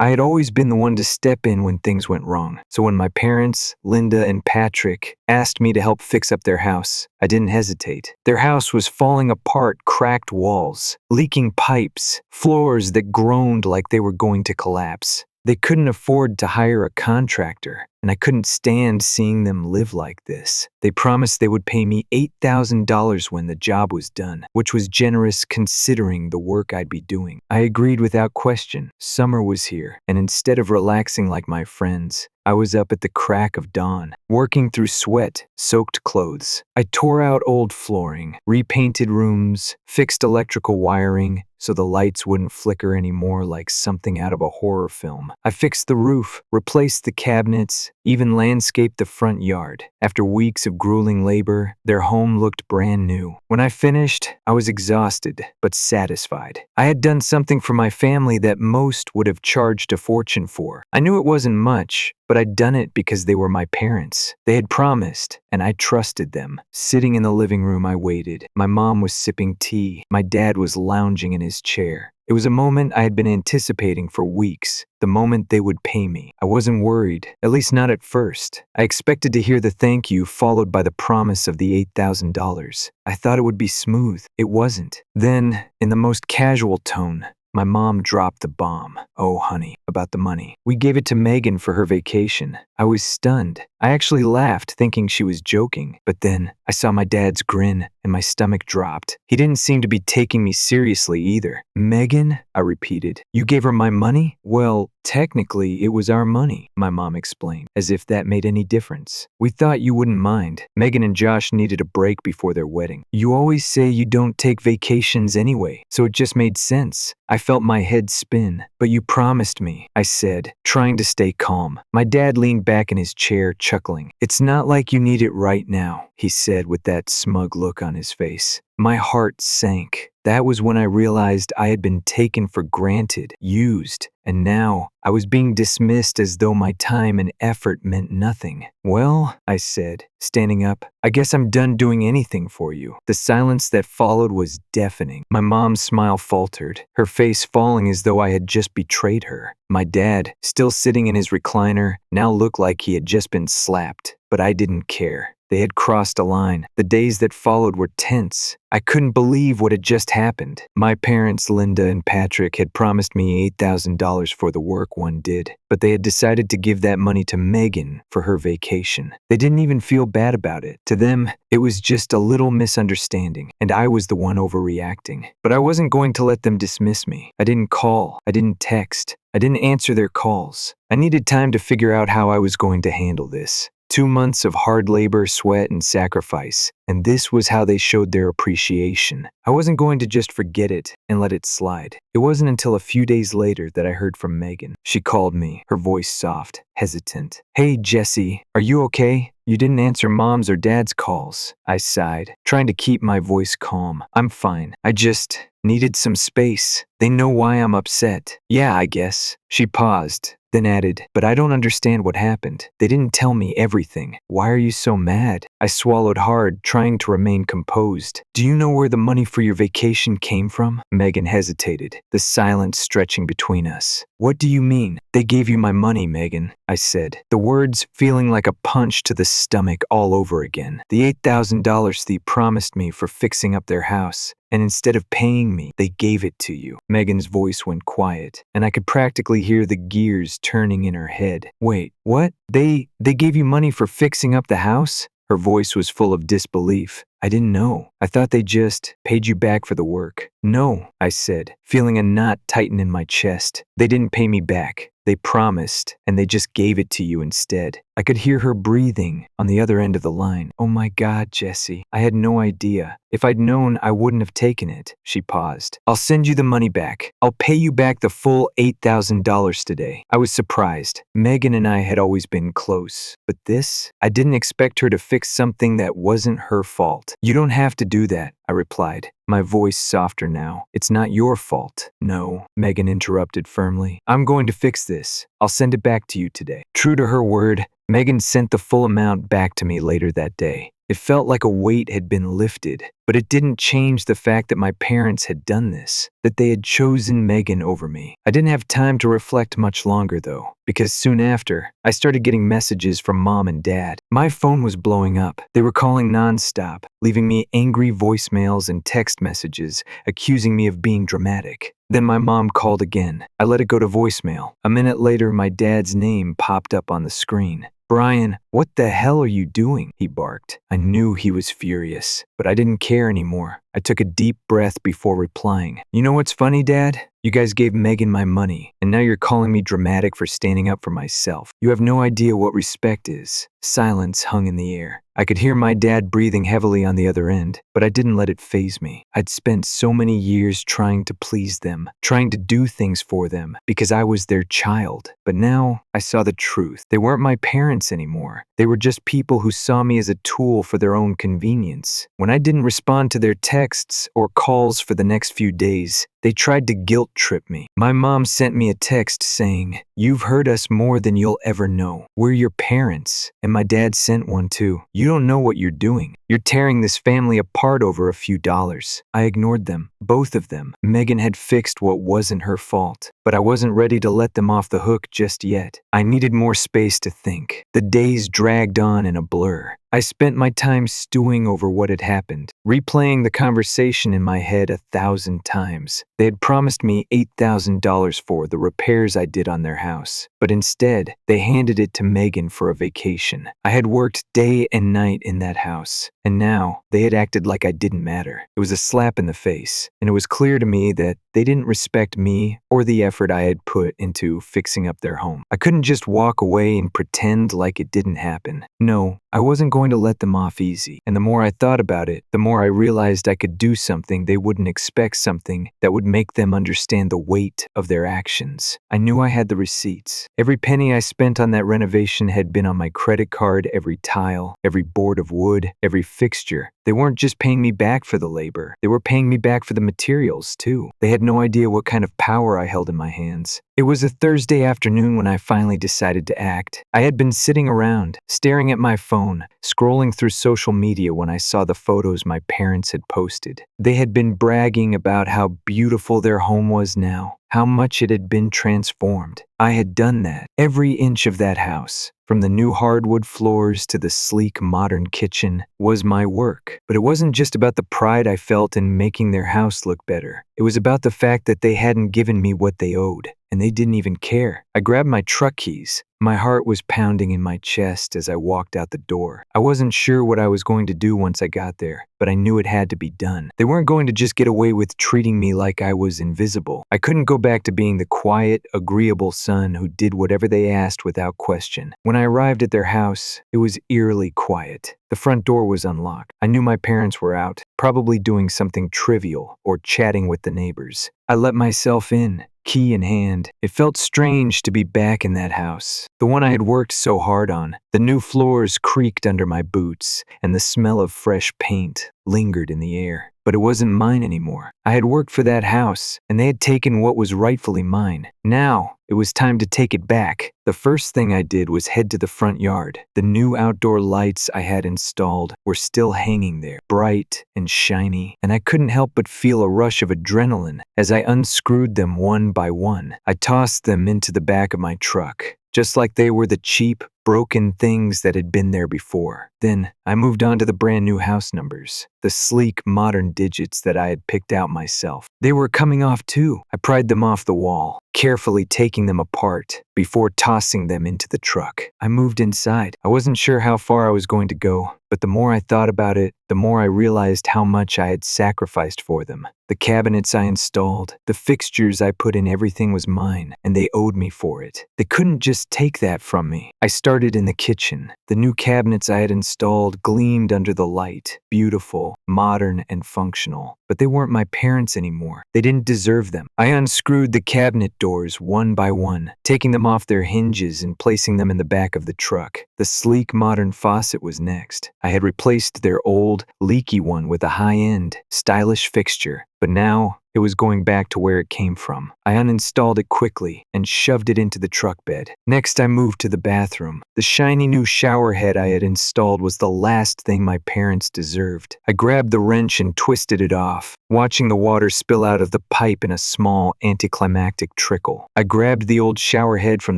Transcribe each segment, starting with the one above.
I had always been the one to step in when things went wrong. So when my parents, Linda and Patrick, asked me to help fix up their house, I didn't hesitate. Their house was falling apart, cracked walls, leaking pipes, floors that groaned like they were going to collapse. They couldn't afford to hire a contractor, and I couldn't stand seeing them live like this. They promised they would pay me $8,000 when the job was done, which was generous considering the work I'd be doing. I agreed without question. Summer was here, and instead of relaxing like my friends, I was up at the crack of dawn, working through sweat-soaked clothes. I tore out old flooring, repainted rooms, fixed electrical wiring so the lights wouldn't flicker anymore like something out of a horror film. I fixed the roof, replaced the cabinets, even landscaped the front yard. After weeks of grueling labor, their home looked brand new. When I finished, I was exhausted but satisfied. I had done something for my family that most would have charged a fortune for. I knew it wasn't much, but I'd done it because they were my parents. They had promised, and I trusted them. Sitting in the living room, I waited. My mom was sipping tea. My dad was lounging in his chair. It was a moment I had been anticipating for weeks, the moment they would pay me. I wasn't worried, at least not at first. I expected to hear the thank you followed by the promise of the $8,000. I thought it would be smooth. It wasn't. Then, in the most casual tone, my mom dropped the bomb. Oh, honey, about the money. We gave it to Megan for her vacation. I was stunned. I actually laughed, thinking she was joking. But then I saw my dad's grin, and my stomach dropped. He didn't seem to be taking me seriously either. Megan? I repeated. You gave her my money? Well, technically, it was our money, my mom explained, as if that made any difference. We thought you wouldn't mind. Megan and Josh needed a break before their wedding. You always say you don't take vacations anyway, so it just made sense. I felt my head spin. But you promised me, I said, trying to stay calm. My dad leaned back in his chair, chuckling. It's not like you need it right now, he said with that smug look on his face. My heart sank. That was when I realized I had been taken for granted, used, and now I was being dismissed as though my time and effort meant nothing. Well, I said, standing up, I guess I'm done doing anything for you. The silence that followed was deafening. My mom's smile faltered, her face falling as though I had just betrayed her. My dad, still sitting in his recliner, now looked like he had just been slapped, but I didn't care. They had crossed a line. The days that followed were tense. I couldn't believe what had just happened. My parents, Linda and Patrick, had promised me $8,000 for the work one did, but they had decided to give that money to Megan for her vacation. They didn't even feel bad about it. To them, it was just a little misunderstanding, and I was the one overreacting. But I wasn't going to let them dismiss me. I didn't call. I didn't text. I didn't answer their calls. I needed time to figure out how I was going to handle this. 2 months of hard labor, sweat, and sacrifice, and this was how they showed their appreciation. I wasn't going to just forget it and let it slide. It wasn't until a few days later that I heard from Megan. She called me, her voice soft, hesitant. Hey, Jesse, are you okay? You didn't answer Mom's or Dad's calls. I sighed, trying to keep my voice calm. I'm fine. I just needed some space. They know why I'm upset. Yeah, I guess. She paused, then added, but I don't understand what happened. They didn't tell me everything. Why are you so mad? I swallowed hard, trying to remain composed. Do you know where the money for your vacation came from? Megan hesitated, the silence stretching between us. What do you mean? They gave you my money, Megan, I said, the words feeling like a punch to the stomach all over again. The $8,000 they promised me for fixing up their house. And instead of paying me, they gave it to you. Megan's voice went quiet, and I could practically hear the gears turning in her head. Wait, what? They gave you money for fixing up the house? Her voice was full of disbelief. I didn't know. I thought they just paid you back for the work. No, I said, feeling a knot tighten in my chest. They didn't pay me back. They promised, and they just gave it to you instead. I could hear her breathing on the other end of the line. Oh my God, Jesse, I had no idea. If I'd known, I wouldn't have taken it. She paused. I'll send you the money back. I'll pay you back the full $8,000 today. I was surprised. Megan and I had always been close. But this? I didn't expect her to fix something that wasn't her fault. You don't have to do that, I replied, my voice softer now. It's not your fault. No, Megan interrupted firmly. I'm going to fix this. I'll send it back to you today. True to her word, Megan sent the full amount back to me later that day. It felt like a weight had been lifted, but it didn't change the fact that my parents had done this, that they had chosen Megan over me. I didn't have time to reflect much longer though, because soon after, I started getting messages from Mom and Dad. My phone was blowing up. They were calling nonstop, leaving me angry voicemails and text messages, accusing me of being dramatic. Then my mom called again. I let it go to voicemail. A minute later, my dad's name popped up on the screen. "Brian, what the hell are you doing?" he barked. I knew he was furious, but I didn't care anymore. I took a deep breath before replying. "You know what's funny, Dad? You guys gave Megan my money, and now you're calling me dramatic for standing up for myself. You have no idea what respect is." Silence hung in the air. I could hear my dad breathing heavily on the other end, but I didn't let it faze me. I'd spent so many years trying to please them, trying to do things for them, because I was their child. But now, I saw the truth. They weren't my parents anymore. They were just people who saw me as a tool for their own convenience. When I didn't respond to their texts or calls for the next few days, they tried to guilt trip me. My mom sent me a text saying, "You've hurt us more than you'll ever know. We're your parents." And my dad sent one too. "You don't know what you're doing. You're tearing this family apart over a few dollars." I ignored them, both of them. Megan had fixed what wasn't her fault, but I wasn't ready to let them off the hook just yet. I needed more space to think. The days dragged on in a blur. I spent my time stewing over what had happened, replaying the conversation in my head 1,000 times. They had promised me $8,000 for the repairs I did on their house, but instead, they handed it to Megan for a vacation. I had worked day and night in that house, and now they had acted like I didn't matter. It was a slap in the face, and it was clear to me that they didn't respect me or the effort I had put into fixing up their home. I couldn't just walk away and pretend like it didn't happen. No, I wasn't going to let them off easy, and the more I thought about it, the more I realized I could do something they wouldn't expect, something that would make them understand the weight of their actions. I knew I had the receipts. Every penny I spent on that renovation had been on my credit card, every tile, every board of wood, every fixture. They weren't just paying me back for the labor, they were paying me back for the materials too. They had no idea what kind of power I held in my hands. It was a Thursday afternoon when I finally decided to act. I had been sitting around, staring at my phone, scrolling through social media when I saw the photos my parents had posted. They had been bragging about how beautiful their home was now, how much it had been transformed. I had done that. Every inch of that house, from the new hardwood floors to the sleek modern kitchen, was my work. But it wasn't just about the pride I felt in making their house look better. It was about the fact that they hadn't given me what they owed, and they didn't even care. I grabbed my truck keys. My heart was pounding in my chest as I walked out the door. I wasn't sure what I was going to do once I got there, but I knew it had to be done. They weren't going to just get away with treating me like I was invisible. I couldn't go back to being the quiet, agreeable son who did whatever they asked without question. When I arrived at their house, it was eerily quiet. The front door was unlocked. I knew my parents were out, probably doing something trivial or chatting with the neighbors. I let myself in, key in hand. It felt strange to be back in that house, the one I had worked so hard on. The new floors creaked under my boots, and the smell of fresh paint lingered in the air. But it wasn't mine anymore. I had worked for that house, and they had taken what was rightfully mine. Now, it was time to take it back. The first thing I did was head to the front yard. The new outdoor lights I had installed were still hanging there, bright and shiny, and I couldn't help but feel a rush of adrenaline as I unscrewed them one by one. I tossed them into the back of my truck, just like they were the cheap, broken things that had been there before. Then, I moved on to the brand new house numbers, the sleek, modern digits that I had picked out myself. They were coming off too. I pried them off the wall, carefully taking them apart before tossing them into the truck. I moved inside. I wasn't sure how far I was going to go, but the more I thought about it, the more I realized how much I had sacrificed for them. The cabinets I installed, the fixtures I put in, everything was mine, and they owed me for it. They couldn't just take that from me. I started in the kitchen. The new cabinets I had installed gleamed under the light, beautiful, modern, and functional. But they weren't my parents anymore. They didn't deserve them. I unscrewed the cabinet doors one by one, taking them off their hinges and placing them in the back of the truck. The sleek, modern faucet was next. I had replaced their old, leaky one with a high-end, stylish fixture. but now it was going back to where it came from. I uninstalled it quickly and shoved it into the truck bed. Next, I moved to the bathroom. The shiny new shower head I had installed was the last thing my parents deserved. I grabbed the wrench and twisted it off, watching the water spill out of the pipe in a small, anticlimactic trickle. I grabbed the old shower head from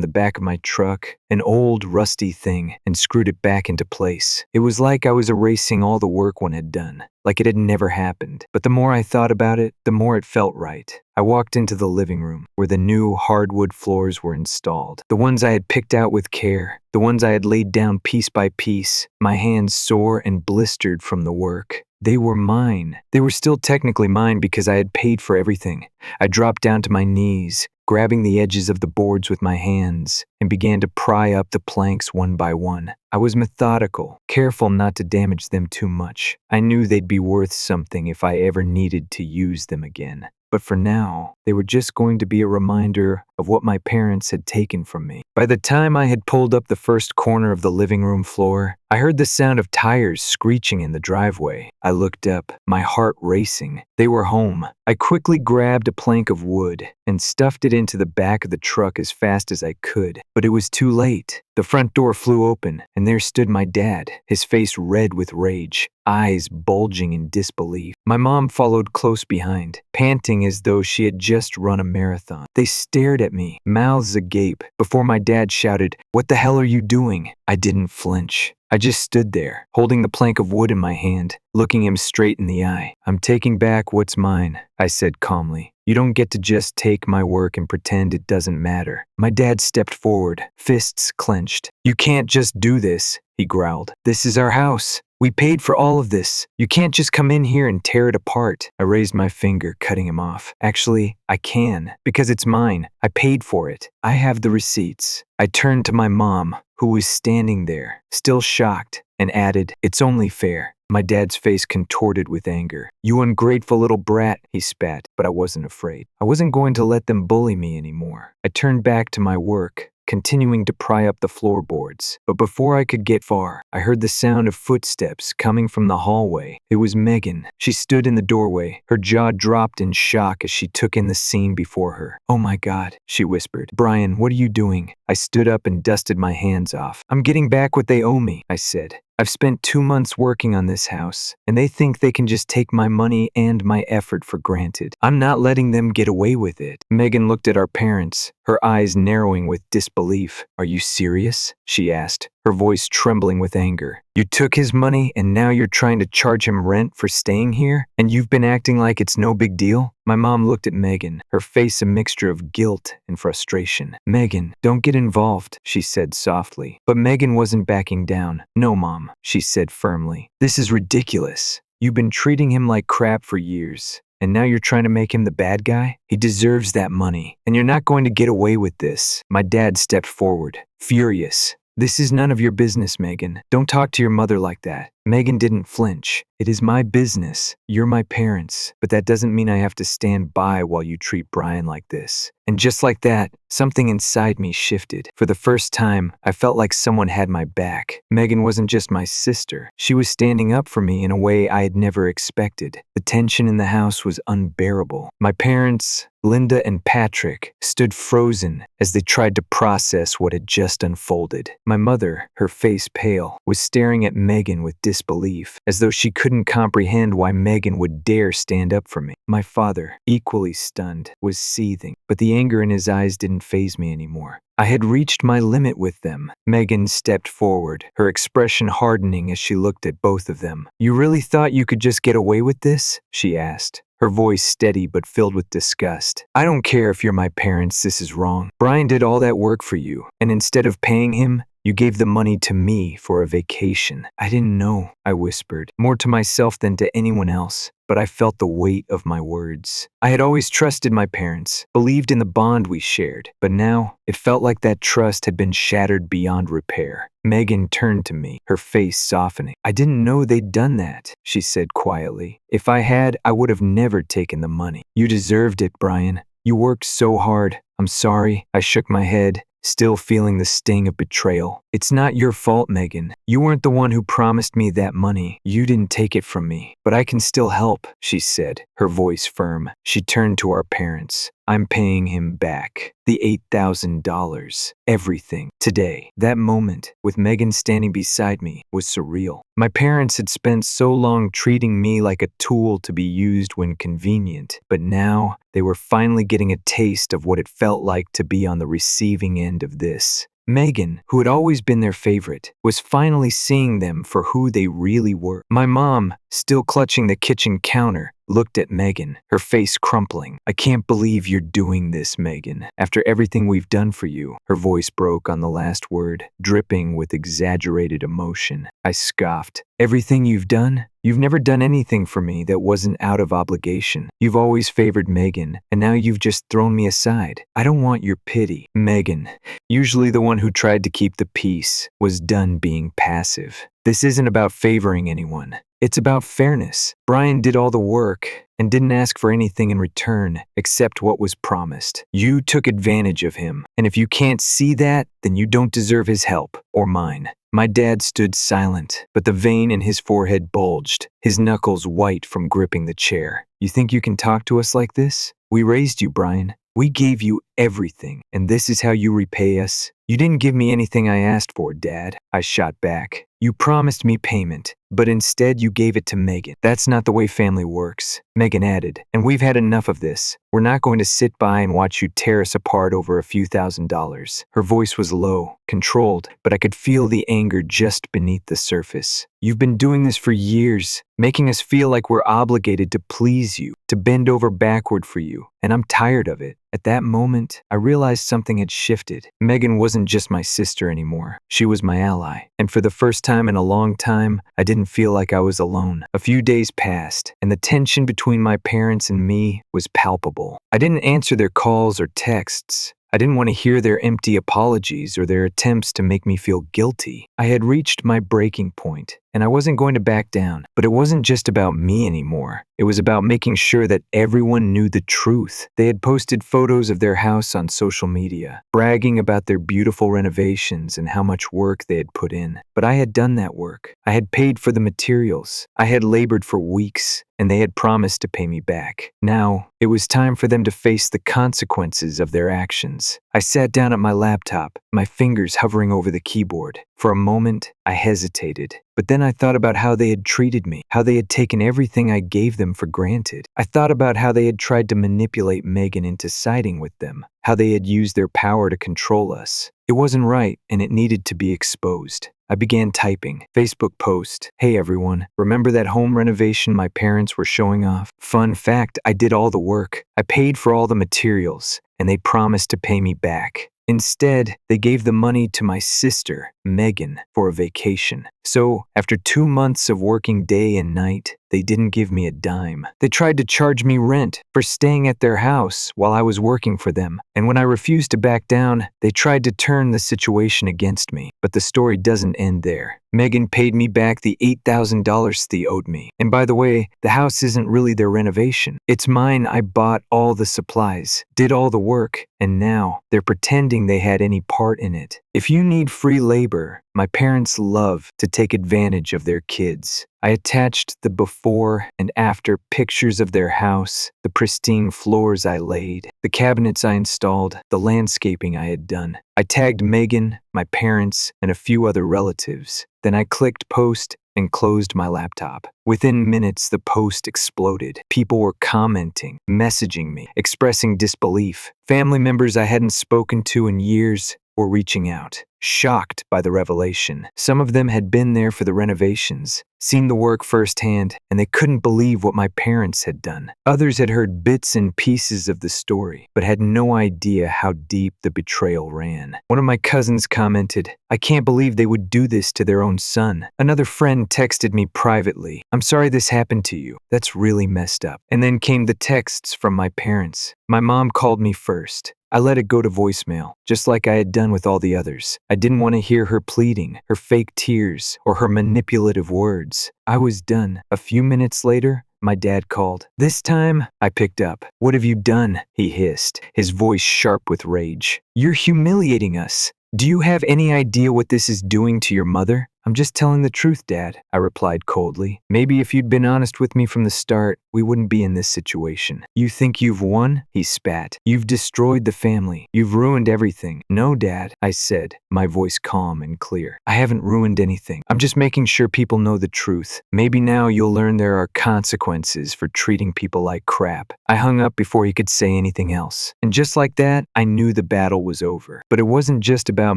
the back of my truck, an old, rusty thing, and screwed it back into place. It was like I was erasing all the work one had done, like it had never happened. But the more I thought about it, the more it felt right. I walked into the living room, where the new hardwood floors were installed. The ones I had picked out with care, the ones I had laid down piece by piece, my hands sore and blistered from the work. They were mine. They were still technically mine because I had paid for everything. I dropped down to my knees, grabbing the edges of the boards with my hands, and began to pry up the planks one by one. I was methodical, careful not to damage them too much. I knew they'd be worth something if I ever needed to use them again. But for now, they were just going to be a reminder of what my parents had taken from me. By the time I had pulled up the first corner of the living room floor, I heard the sound of tires screeching in the driveway. I looked up, my heart racing. They were home. I quickly grabbed a plank of wood and stuffed it into the back of the truck as fast as I could. But it was too late. The front door flew open, and there stood my dad, his face red with rage, eyes bulging in disbelief. My mom followed close behind, panting as though she had just run a marathon. They stared at me, mouths agape, before my dad shouted, "What the hell are you doing?" I didn't flinch. I just stood there, holding the plank of wood in my hand, looking him straight in the eye. "I'm taking back what's mine," I said calmly. "You don't get to just take my work and pretend it doesn't matter." My dad stepped forward, fists clenched. "You can't just do this," he growled. "This is our house. We paid for all of this. You can't just come in here and tear it apart." I raised my finger, cutting him off. "Actually, I can, because it's mine. I paid for it. I have the receipts." I turned to my mom, who was standing there, still shocked, and added, "It's only fair." My dad's face contorted with anger. "You ungrateful little brat," he spat, but I wasn't afraid. I wasn't going to let them bully me anymore. I turned back to my work, continuing to pry up the floorboards. But before I could get far, I heard the sound of footsteps coming from the hallway. It was Megan. She stood in the doorway, her jaw dropped in shock as she took in the scene before her. "Oh my God," she whispered. "Brian, what are you doing?" I stood up and dusted my hands off. "I'm getting back what they owe me," I said. "I've spent 2 months working on this house, and they think they can just take my money and my effort for granted. I'm not letting them get away with it." Megan looked at our parents, her eyes narrowing with disbelief. "Are you serious?" she asked, her voice trembling with anger. "You took his money and now you're trying to charge him rent for staying here? And you've been acting like it's no big deal?" My mom looked at Megan, her face a mixture of guilt and frustration. "Megan, don't get involved," she said softly. But Megan wasn't backing down. "No, Mom," she said firmly. "This is ridiculous. You've been treating him like crap for years. And now you're trying to make him the bad guy? He deserves that money, and you're not going to get away with this." My dad stepped forward, furious. "This is none of your business, Megan. Don't talk to your mother like that." Megan didn't flinch. "It is my business. You're my parents. But that doesn't mean I have to stand by while you treat Brian like this." And just like that, something inside me shifted. For the first time, I felt like someone had my back. Megan wasn't just my sister. She was standing up for me in a way I had never expected. The tension in the house was unbearable. My parents, Linda and Patrick, stood frozen as they tried to process what had just unfolded. My mother, her face pale, was staring at Megan with disbelief, as though she couldn't comprehend why Megan would dare stand up for me. My father, equally stunned, was seething, but the anger in his eyes didn't faze me anymore. I had reached my limit with them. Megan stepped forward, her expression hardening as she looked at both of them. "You really thought you could just get away with this?" she asked, her voice steady but filled with disgust. "I don't care if you're my parents, this is wrong. Brian did all that work for you, and instead of paying him, you gave the money to me for a vacation." "I didn't know," I whispered, more to myself than to anyone else, but I felt the weight of my words. I had always trusted my parents, believed in the bond we shared, but now it felt like that trust had been shattered beyond repair. Megan turned to me, her face softening. "I didn't know they'd done that," she said quietly. "If I had, I would have never taken the money. You deserved it, Brian. You worked so hard. I'm sorry." I shook my head, still feeling the sting of betrayal. It's not your fault, Megan. You weren't the one who promised me that money. You didn't take it from me. But I can still help, she said, her voice firm. She turned to our parents. I'm paying him back. The $8,000. Everything. Today. That moment, with Megan standing beside me, was surreal. My parents had spent so long treating me like a tool to be used when convenient, but now they were finally getting a taste of what it felt like to be on the receiving end of this. Megan, who had always been their favorite, was finally seeing them for who they really were. My mom, still clutching the kitchen counter, looked at Megan, her face crumpling. I can't believe you're doing this, Megan. After everything we've done for you, her voice broke on the last word, dripping with exaggerated emotion. I scoffed. Everything you've done? You've never done anything for me that wasn't out of obligation. You've always favored Megan, and now you've just thrown me aside. I don't want your pity. Megan, usually the one who tried to keep the peace, was done being passive. This isn't about favoring anyone. It's about fairness. Brian did all the work and didn't ask for anything in return except what was promised. You took advantage of him, and if you can't see that, then you don't deserve his help or mine. My dad stood silent, but the vein in his forehead bulged, his knuckles white from gripping the chair. You think you can talk to us like this? We raised you, Brian. We gave you everything, and this is how you repay us? You didn't give me anything I asked for, Dad, I shot back. You promised me payment, but instead you gave it to Megan. That's not the way family works, Megan added, and we've had enough of this. We're not going to sit by and watch you tear us apart over a few $1,000s. Her voice was low, controlled, but I could feel the anger just beneath the surface. You've been doing this for years, making us feel like we're obligated to please you, to bend over backward for you, and I'm tired of it. At that moment, I realized something had shifted. Megan wasn't just my sister anymore. She was my ally. And for the first time in a long time, I didn't feel like I was alone. A few days passed, and the tension between my parents and me was palpable. I didn't answer their calls or texts. I didn't want to hear their empty apologies or their attempts to make me feel guilty. I had reached my breaking point, and I wasn't going to back down. But it wasn't just about me anymore. It was about making sure that everyone knew the truth. They had posted photos of their house on social media, bragging about their beautiful renovations and how much work they had put in. But I had done that work. I had paid for the materials. I had labored for weeks, and they had promised to pay me back. Now, it was time for them to face the consequences of their actions. I sat down at my laptop, my fingers hovering over the keyboard. For a moment, I hesitated, but then I thought about how they had treated me, how they had taken everything I gave them for granted. I thought about how they had tried to manipulate Megan into siding with them, how they had used their power to control us. It wasn't right, and it needed to be exposed. I began typing. Facebook post. Hey everyone, remember that home renovation my parents were showing off? Fun fact, I did all the work. I paid for all the materials, and they promised to pay me back. Instead, they gave the money to my sister, Megan, for a vacation. So, after 2 months of working day and night, they didn't give me a dime. They tried to charge me rent for staying at their house while I was working for them. And when I refused to back down, they tried to turn the situation against me. But the story doesn't end there. Megan paid me back the $8,000 they owed me. And by the way, the house isn't really their renovation. It's mine. I bought all the supplies, did all the work, and now they're pretending they had any part in it. If you need free labor, my parents love to take advantage of their kids. I attached the before and after pictures of their house, the pristine floors I laid, the cabinets I installed, the landscaping I had done. I tagged Megan, my parents, and a few other relatives. Then I clicked post and closed my laptop. Within minutes, the post exploded. People were commenting, messaging me, expressing disbelief. Family members I hadn't spoken to in years were reaching out, shocked by the revelation. Some of them had been there for the renovations, seen the work firsthand, and they couldn't believe what my parents had done. Others had heard bits and pieces of the story, but had no idea how deep the betrayal ran. One of my cousins commented, "I can't believe they would do this to their own son." Another friend texted me privately, "I'm sorry this happened to you. That's really messed up." And then came the texts from my parents. My mom called me first. I let it go to voicemail, just like I had done with all the others. I didn't want to hear her pleading, her fake tears, or her manipulative words. I was done. A few minutes later, my dad called. This time, I picked up. What have you done? He hissed, his voice sharp with rage. You're humiliating us. Do you have any idea what this is doing to your mother? I'm just telling the truth, Dad, I replied coldly. Maybe if you'd been honest with me from the start, we wouldn't be in this situation. You think you've won? He spat. You've destroyed the family. You've ruined everything. No, Dad, I said, my voice calm and clear. I haven't ruined anything. I'm just making sure people know the truth. Maybe now you'll learn there are consequences for treating people like crap. I hung up before he could say anything else. And just like that, I knew the battle was over. But it wasn't just about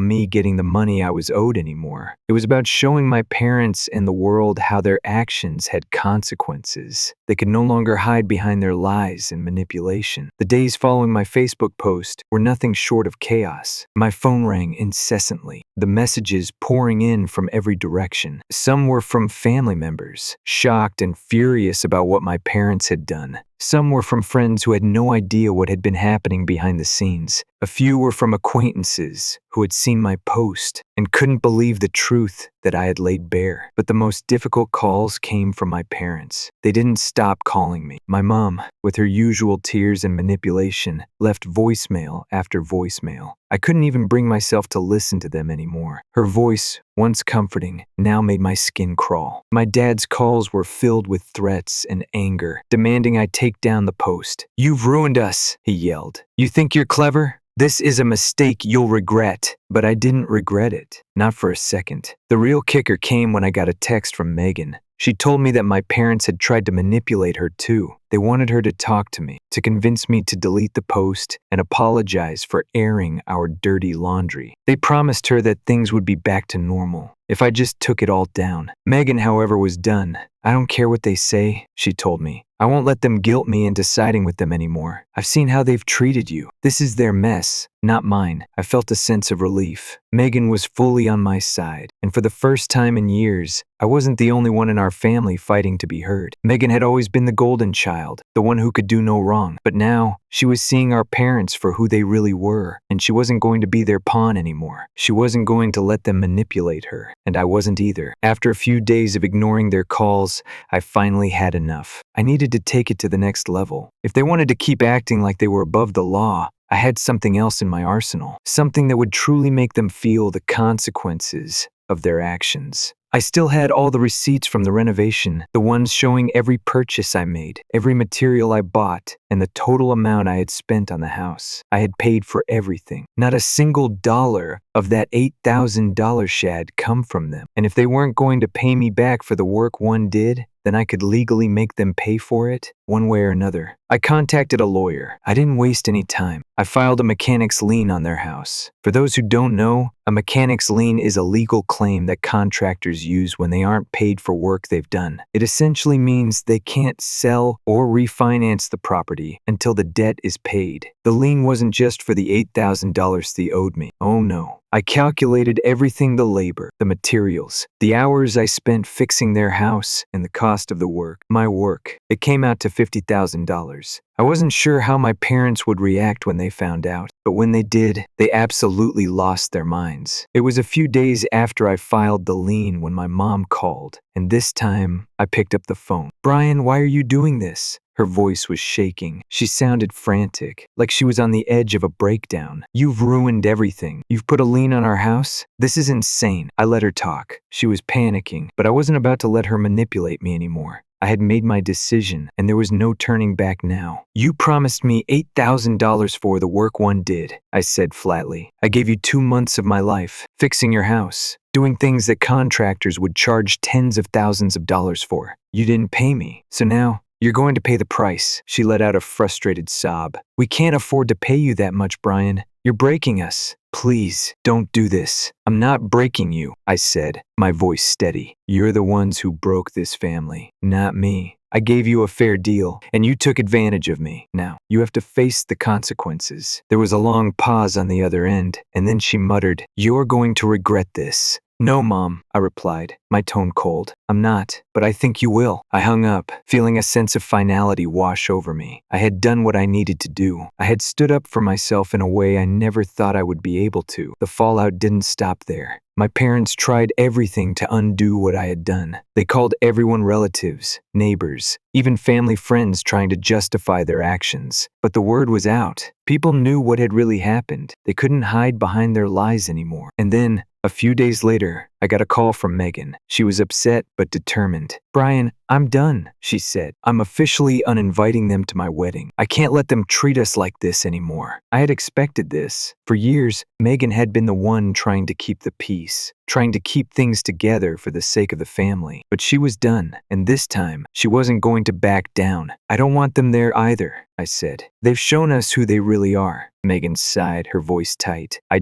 me getting the money I was owed anymore. It was about showing my parents and the world how their actions had consequences. They could no longer hide behind their lies and manipulation. The days following my Facebook post were nothing short of chaos. My phone rang incessantly, the messages pouring in from every direction. Some were from family members, shocked and furious about what my parents had done. Some were from friends who had no idea what had been happening behind the scenes. A few were from acquaintances who had seen my post and couldn't believe the truth that I had laid bare. But the most difficult calls came from my parents. They didn't stop calling me. My mom, with her usual tears and manipulation, left voicemail after voicemail. I couldn't even bring myself to listen to them anymore. Her voice, once comforting, now made my skin crawl. My dad's calls were filled with threats and anger, demanding I take down the post. You've ruined us, he yelled. You think you're clever? This is a mistake you'll regret. But I didn't regret it. Not for a second. The real kicker came when I got a text from Megan. She told me that my parents had tried to manipulate her too. They wanted her to talk to me, to convince me to delete the post and apologize for airing our dirty laundry. They promised her that things would be back to normal if I just took it all down. Megan, however, was done. I don't care what they say, she told me. I won't let them guilt me into siding with them anymore. I've seen how they've treated you. This is their mess, not mine. I felt a sense of relief. Megan was fully on my side, and for the first time in years, I wasn't the only one in our family fighting to be heard. Megan had always been the golden child, the one who could do no wrong. But now, she was seeing our parents for who they really were, and she wasn't going to be their pawn anymore. She wasn't going to let them manipulate her, and I wasn't either. After a few days of ignoring their calls, I finally had enough. I needed to take it to the next level. If they wanted to keep acting like they were above the law, I had something else in my arsenal, something that would truly make them feel the consequences of their actions. I still had all the receipts from the renovation, the ones showing every purchase I made, every material I bought, and the total amount I had spent on the house. I had paid for everything. Not a single dollar of that $8,000 shad come from them. And if they weren't going to pay me back for the work one did, then I could legally make them pay for it, one way or another. I contacted a lawyer. I didn't waste any time. I filed a mechanic's lien on their house. For those who don't know, a mechanic's lien is a legal claim that contractors use when they aren't paid for work they've done. It essentially means they can't sell or refinance the property until the debt is paid. The lien wasn't just for the $8,000 they owed me. Oh no. I calculated everything: the labor, the materials, the hours I spent fixing their house, and the cost of the work. My work. It came out to $50,000. I wasn't sure how my parents would react when they found out, but when they did, they absolutely lost their minds. It was a few days after I filed the lien when my mom called, and this time I picked up the phone. Brian, why are you doing this? Her voice was shaking. She sounded frantic, like she was on the edge of a breakdown. You've ruined everything. You've put a lien on our house? This is insane. I let her talk. She was panicking, but I wasn't about to let her manipulate me anymore. I had made my decision, and there was no turning back now. You promised me $8,000 for the work one did, I said flatly. I gave you 2 months of my life, fixing your house, doing things that contractors would charge tens of thousands of dollars for. You didn't pay me, so now you're going to pay the price. She let out a frustrated sob. We can't afford to pay you that much, Brian. You're breaking us. Please, don't do this. I'm not breaking you, I said, my voice steady. You're the ones who broke this family, not me. I gave you a fair deal, and you took advantage of me. Now, you have to face the consequences. There was a long pause on the other end, and then she muttered, You're going to regret this. No, Mom, I replied, my tone cold. I'm not, but I think you will. I hung up, feeling a sense of finality wash over me. I had done what I needed to do. I had stood up for myself in a way I never thought I would be able to. The fallout didn't stop there. My parents tried everything to undo what I had done. They called everyone relatives, neighbors, even family friends trying to justify their actions. But the word was out. People knew what had really happened. They couldn't hide behind their lies anymore. And then, a few days later, I got a call from Megan. She was upset but determined. "Brian, I'm done," she said. "I'm officially uninviting them to my wedding. I can't let them treat us like this anymore." I had expected this. For years, Megan had been the one trying to keep the peace, trying to keep things together for the sake of the family. But she was done, and this time, she wasn't going to back down. "I don't want them there either," I said. "They've shown us who they really are." Megan sighed, her voice tight. I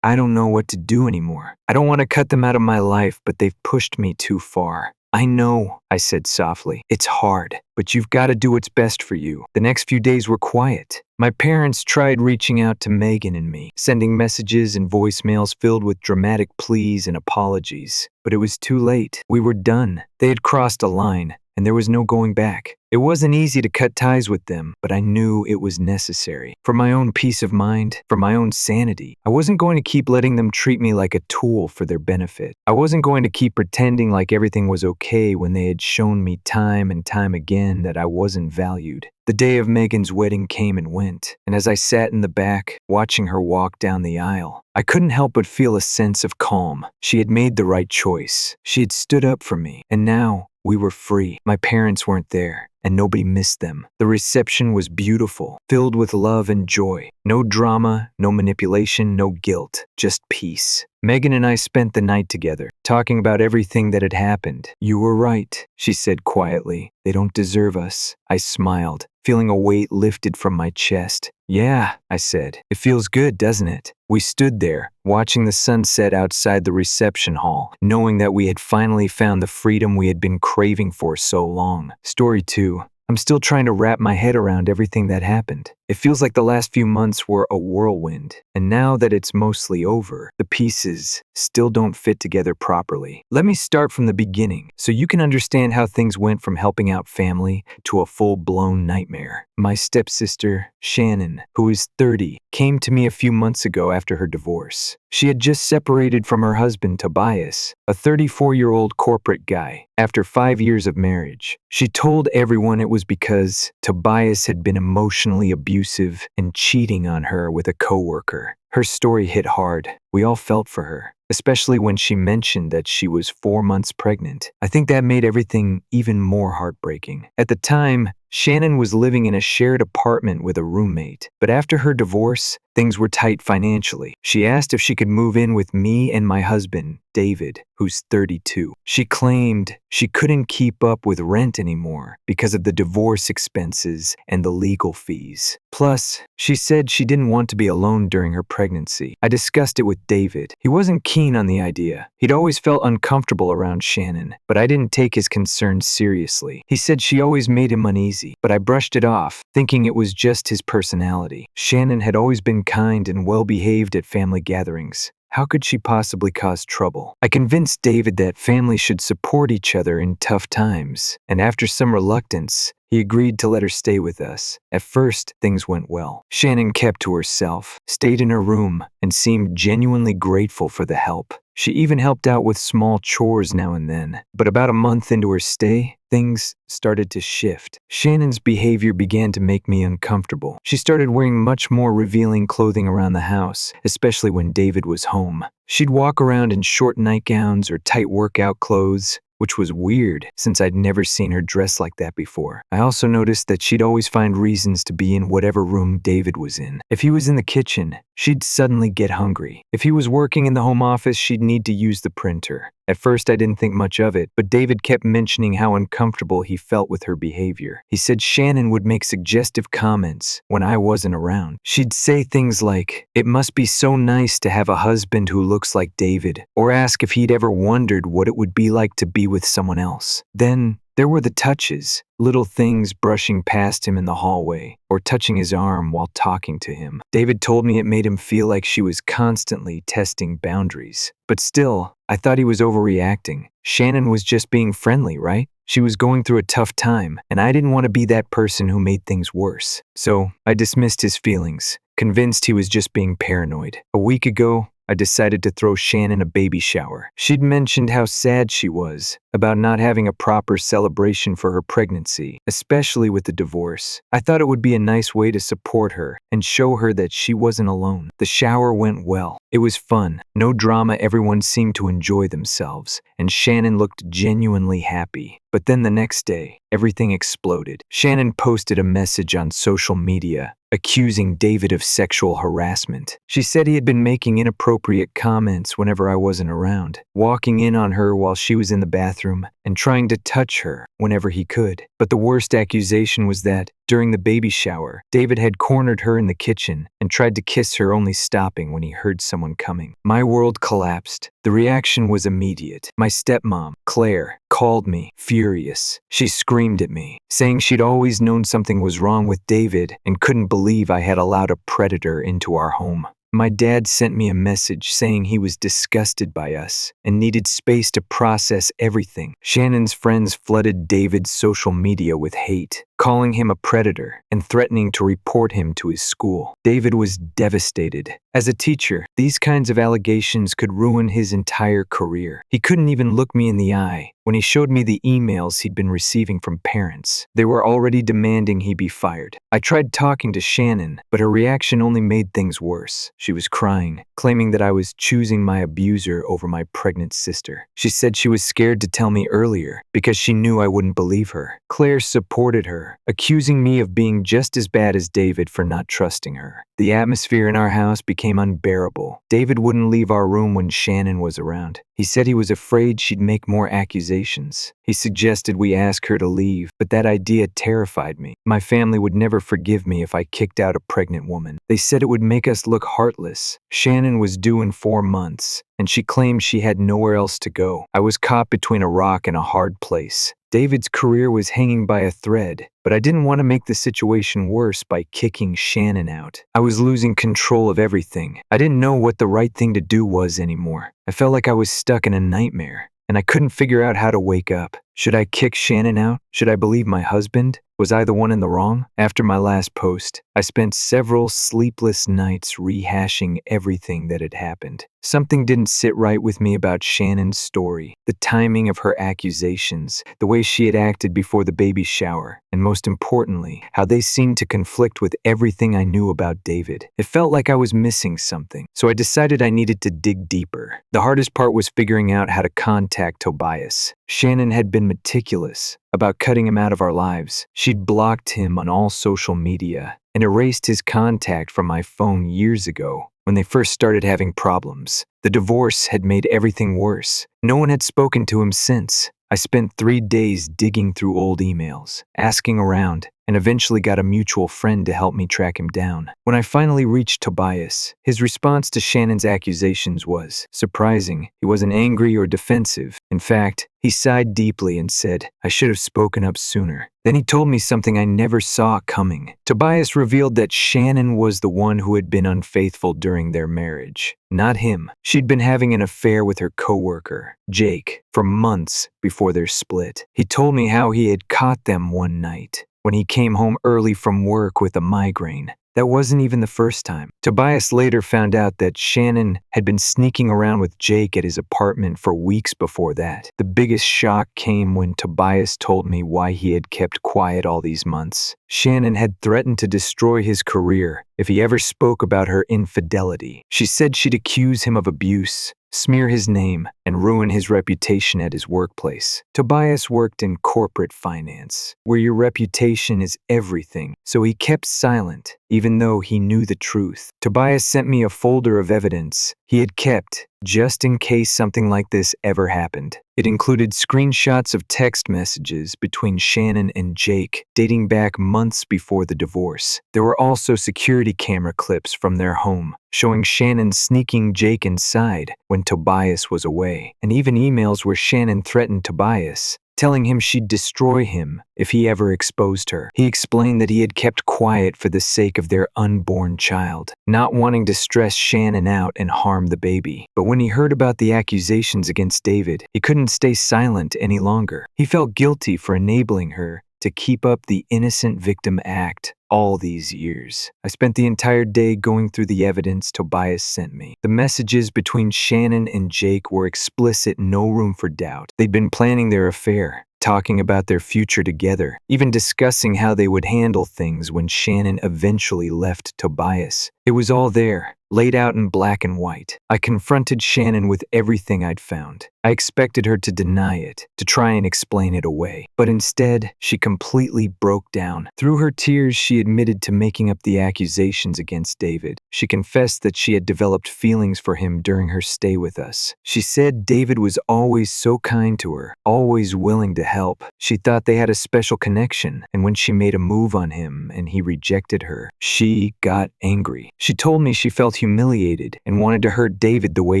don't know what to do anymore. I don't want to cut them out of my life, but they've pushed me too far." "I know," I said softly. "It's hard, but you've got to do what's best for you." The next few days were quiet. My parents tried reaching out to Megan and me, sending messages and voicemails filled with dramatic pleas and apologies. But it was too late. We were done. They had crossed a line, and there was no going back. It wasn't easy to cut ties with them, but I knew it was necessary. For my own peace of mind, for my own sanity, I wasn't going to keep letting them treat me like a tool for their benefit. I wasn't going to keep pretending like everything was okay when they had shown me time and time again that I wasn't valued. The day of Megan's wedding came and went, and as I sat in the back, watching her walk down the aisle, I couldn't help but feel a sense of calm. She had made the right choice. She had stood up for me, and now we were free. My parents weren't there, and nobody missed them. The reception was beautiful, filled with love and joy. No drama, no manipulation, no guilt, just peace. Megan and I spent the night together, talking about everything that had happened. "You were right," she said quietly. "They don't deserve us." I smiled, feeling a weight lifted from my chest. "Yeah," I said. "It feels good, doesn't it?" We stood there, watching the sunset outside the reception hall, knowing that we had finally found the freedom we had been craving for so long. Story 2. I'm still trying to wrap my head around everything that happened. It feels like the last few months were a whirlwind, and now that it's mostly over, the pieces still don't fit together properly. Let me start from the beginning, so you can understand how things went from helping out family to a full-blown nightmare. My stepsister, Shannon, who is 30, came to me a few months ago after her divorce. She had just separated from her husband, Tobias, a 34-year-old corporate guy, after 5 years of marriage. She told everyone it was because Tobias had been emotionally abusive and cheating on her with a coworker. Her story hit hard. We all felt for her, especially when she mentioned that she was 4 months pregnant. I think that made everything even more heartbreaking. At the time, Shannon was living in a shared apartment with a roommate, but after her divorce, things were tight financially. She asked if she could move in with me and my husband, David, who's 32. She claimed she couldn't keep up with rent anymore because of the divorce expenses and the legal fees. Plus, she said she didn't want to be alone during her pregnancy. I discussed it with David. He wasn't keen on the idea. He'd always felt uncomfortable around Shannon, but I didn't take his concerns seriously. He said she always made him uneasy, but I brushed it off, thinking it was just his personality. Shannon had always been kind and well-behaved at family gatherings. How could she possibly cause trouble? I convinced David that families should support each other in tough times, and after some reluctance, he agreed to let her stay with us. At first, things went well. Shannon kept to herself, stayed in her room, and seemed genuinely grateful for the help. She even helped out with small chores now and then. But about a month into her stay, things started to shift. Shannon's behavior began to make me uncomfortable. She started wearing much more revealing clothing around the house, especially when David was home. She'd walk around in short nightgowns or tight workout clothes, which was weird since I'd never seen her dress like that before. I also noticed that she'd always find reasons to be in whatever room David was in. If he was in the kitchen, she'd suddenly get hungry. If he was working in the home office, she'd need to use the printer. At first, I didn't think much of it, but David kept mentioning how uncomfortable he felt with her behavior. He said Shannon would make suggestive comments when I wasn't around. She'd say things like, "It must be so nice to have a husband who looks like David," or ask if he'd ever wondered what it would be like to be with someone else. Then there were the touches, little things brushing past him in the hallway or touching his arm while talking to him. David told me it made him feel like she was constantly testing boundaries. But still, I thought he was overreacting. Shannon was just being friendly, right? She was going through a tough time, and I didn't want to be that person who made things worse. So I dismissed his feelings, convinced he was just being paranoid. A week ago, I decided to throw Shannon a baby shower. She'd mentioned how sad she was about not having a proper celebration for her pregnancy, especially with the divorce. I thought it would be a nice way to support her and show her that she wasn't alone. The shower went well. It was fun. No drama, everyone seemed to enjoy themselves, and Shannon looked genuinely happy. But then the next day, everything exploded. Shannon posted a message on social media accusing David of sexual harassment. She said he had been making inappropriate comments whenever I wasn't around, walking in on her while she was in the bathroom, and trying to touch her whenever he could. But the worst accusation was that, during the baby shower, David had cornered her in the kitchen and tried to kiss her, only stopping when he heard someone coming. My world collapsed. The reaction was immediate. My stepmom, Claire, called me, furious. She screamed at me, saying she'd always known something was wrong with David and couldn't believe I had allowed a predator into our home. My dad sent me a message saying he was disgusted by us and needed space to process everything. Shannon's friends flooded David's social media with hate, calling him a predator and threatening to report him to his school. David was devastated. As a teacher, these kinds of allegations could ruin his entire career. He couldn't even look me in the eye when he showed me the emails he'd been receiving from parents. They were already demanding he be fired. I tried talking to Shannon, but her reaction only made things worse. She was crying, claiming that I was choosing my abuser over my pregnant sister. She said she was scared to tell me earlier because she knew I wouldn't believe her. Claire supported her, accusing me of being just as bad as David for not trusting her. The atmosphere in our house became unbearable. David wouldn't leave our room when Shannon was around. He said he was afraid she'd make more accusations. He suggested we ask her to leave, but that idea terrified me. My family would never forgive me if I kicked out a pregnant woman. They said it would make us look heartless. Shannon was due in 4 months, and she claimed she had nowhere else to go. I was caught between a rock and a hard place. David's career was hanging by a thread, but I didn't want to make the situation worse by kicking Shannon out. I was losing control of everything. I didn't know what the right thing to do was anymore. I felt like I was stuck in a nightmare, and I couldn't figure out how to wake up. Should I kick Shannon out? Should I believe my husband? Was I the one in the wrong? After my last post, I spent several sleepless nights rehashing everything that had happened. Something didn't sit right with me about Shannon's story, the timing of her accusations, the way she had acted before the baby shower, and most importantly, how they seemed to conflict with everything I knew about David. It felt like I was missing something, so I decided I needed to dig deeper. The hardest part was figuring out how to contact Tobias. Shannon had been meticulous about cutting him out of our lives. She'd blocked him on all social media and erased his contact from my phone years ago when they first started having problems. The divorce had made everything worse. No one had spoken to him since. I spent 3 days digging through old emails, asking around, and eventually got a mutual friend to help me track him down. When I finally reached Tobias, his response to Shannon's accusations was surprising. He wasn't angry or defensive. In fact, he sighed deeply and said, "I should have spoken up sooner." Then he told me something I never saw coming. Tobias revealed that Shannon was the one who had been unfaithful during their marriage, not him. She'd been having an affair with her coworker, Jake, for months before their split. He told me how he had caught them one night when he came home early from work with a migraine. That wasn't even the first time. Tobias later found out that Shannon had been sneaking around with Jake at his apartment for weeks before that. The biggest shock came when Tobias told me why he had kept quiet all these months. Shannon had threatened to destroy his career if he ever spoke about her infidelity. She said she'd accuse him of abuse, smear his name, and ruin his reputation at his workplace. Tobias worked in corporate finance, where your reputation is everything, so he kept silent, even though he knew the truth. Tobias sent me a folder of evidence he had kept just in case something like this ever happened. It included screenshots of text messages between Shannon and Jake dating back months before the divorce. There were also security camera clips from their home showing Shannon sneaking Jake inside when Tobias was away, and even emails where Shannon threatened Tobias, telling him she'd destroy him if he ever exposed her. He explained that he had kept quiet for the sake of their unborn child, not wanting to stress Shannon out and harm the baby. But when he heard about the accusations against David, he couldn't stay silent any longer. He felt guilty for enabling her to keep up the innocent victim act all these years. I spent the entire day going through the evidence Tobias sent me. The messages between Shannon and Jake were explicit, no room for doubt. They'd been planning their affair, talking about their future together, even discussing how they would handle things when Shannon eventually left Tobias. It was all there, laid out in black and white. I confronted Shannon with everything I'd found. I expected her to deny it, to try and explain it away. But instead, she completely broke down. Through her tears, she admitted to making up the accusations against David. She confessed that she had developed feelings for him during her stay with us. She said David was always so kind to her, always willing to help. She thought they had a special connection, and when she made a move on him and he rejected her, she got angry. She told me she felt humiliated and wanted to hurt David the way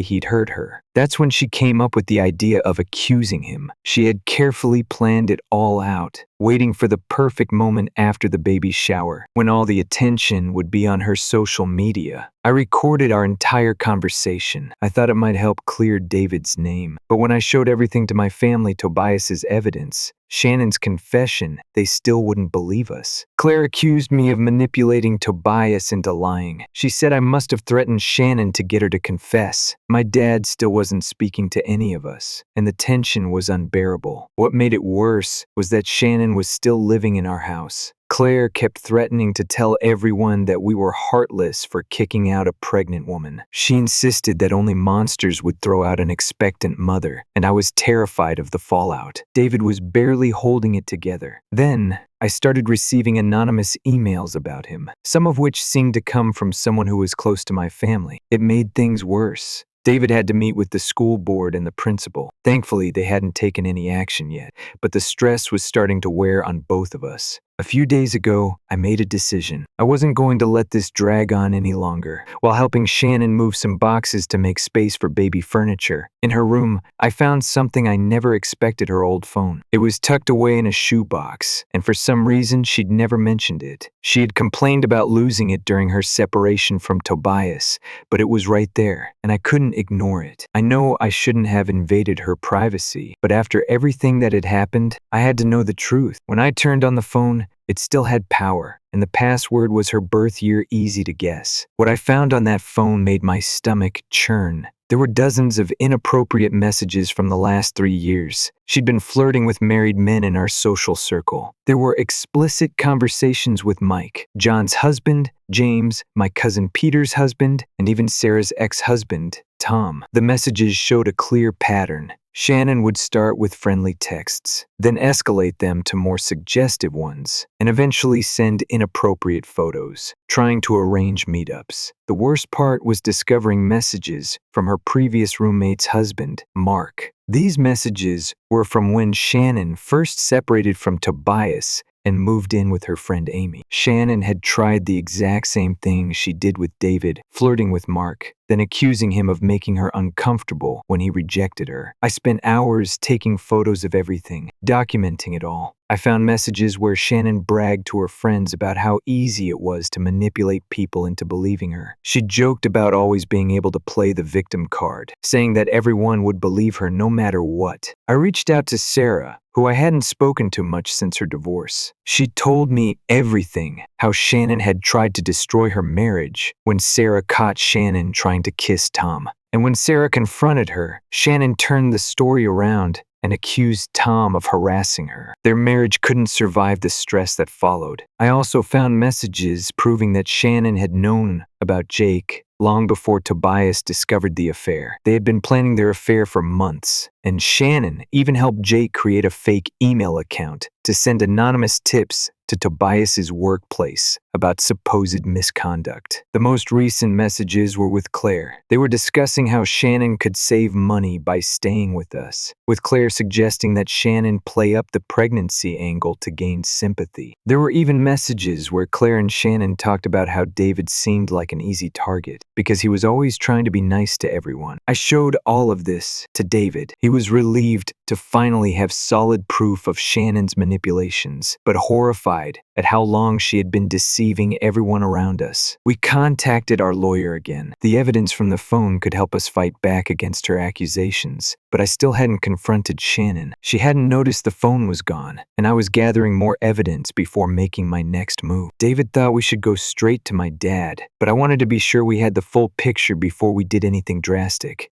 he'd hurt her. That's when she came up with the idea of accusing him. She had carefully planned it all out, waiting for the perfect moment after the baby shower, when all the attention would be on her social media. I recorded our entire conversation. I thought it might help clear David's name. But when I showed everything to my family, Tobias's evidence, Shannon's confession, they still wouldn't believe us. Claire accused me of manipulating Tobias into lying. She said I must have threatened Shannon to get her to confess. My dad still wasn't speaking to any of us, and the tension was unbearable. What made it worse was that Shannon was still living in our house. Claire kept threatening to tell everyone that we were heartless for kicking out a pregnant woman. She insisted that only monsters would throw out an expectant mother, and I was terrified of the fallout. David was barely holding it together. Then, I started receiving anonymous emails about him, some of which seemed to come from someone who was close to my family. It made things worse. David had to meet with the school board and the principal. Thankfully, they hadn't taken any action yet, but the stress was starting to wear on both of us. A few days ago, I made a decision. I wasn't going to let this drag on any longer. While helping Shannon move some boxes to make space for baby furniture, in her room, I found something I never expected: her old phone. It was tucked away in a shoebox, and for some reason, she'd never mentioned it. She had complained about losing it during her separation from Tobias, but it was right there, and I couldn't ignore it. I know I shouldn't have invaded her privacy, but after everything that had happened, I had to know the truth. When I turned on the phone, it still had power, and the password was her birth year, easy to guess. What I found on that phone made my stomach churn. There were dozens of inappropriate messages from the last 3 years. She'd been flirting with married men in our social circle. There were explicit conversations with Mike, John's husband, James, my cousin Peter's husband, and even Sarah's ex-husband, Tom. The messages showed a clear pattern. Shannon would start with friendly texts, then escalate them to more suggestive ones, and eventually send inappropriate photos, trying to arrange meetups. The worst part was discovering messages from her previous roommate's husband, Mark. These messages were from when Shannon first separated from Tobias and moved in with her friend Amy. Shannon had tried the exact same thing she did with David, flirting with Mark, then accusing him of making her uncomfortable when he rejected her. I spent hours taking photos of everything, documenting it all. I found messages where Shannon bragged to her friends about how easy it was to manipulate people into believing her. She joked about always being able to play the victim card, saying that everyone would believe her no matter what. I reached out to Sarah, who I hadn't spoken to much since her divorce. She told me everything, how Shannon had tried to destroy her marriage when Sarah caught Shannon trying to kiss Tom. And when Sarah confronted her, Shannon turned the story around and accused Tom of harassing her. Their marriage couldn't survive the stress that followed. I also found messages proving that Shannon had known about Jake long before Tobias discovered the affair. They had been planning their affair for months, and Shannon even helped Jake create a fake email account to send anonymous tips to Tobias's workplace about supposed misconduct. The most recent messages were with Claire. They were discussing how Shannon could save money by staying with us, with Claire suggesting that Shannon play up the pregnancy angle to gain sympathy. There were even messages where Claire and Shannon talked about how David seemed like an easy target because he was always trying to be nice to everyone. I showed all of this to David. He was relieved to finally have solid proof of Shannon's manipulations, but horrified at how long she had been deceived deceiving everyone around us. We contacted our lawyer again. The evidence from the phone could help us fight back against her accusations, but I still hadn't confronted Shannon. She hadn't noticed the phone was gone, and I was gathering more evidence before making my next move. David thought we should go straight to my dad, but I wanted to be sure we had the full picture before we did anything drastic.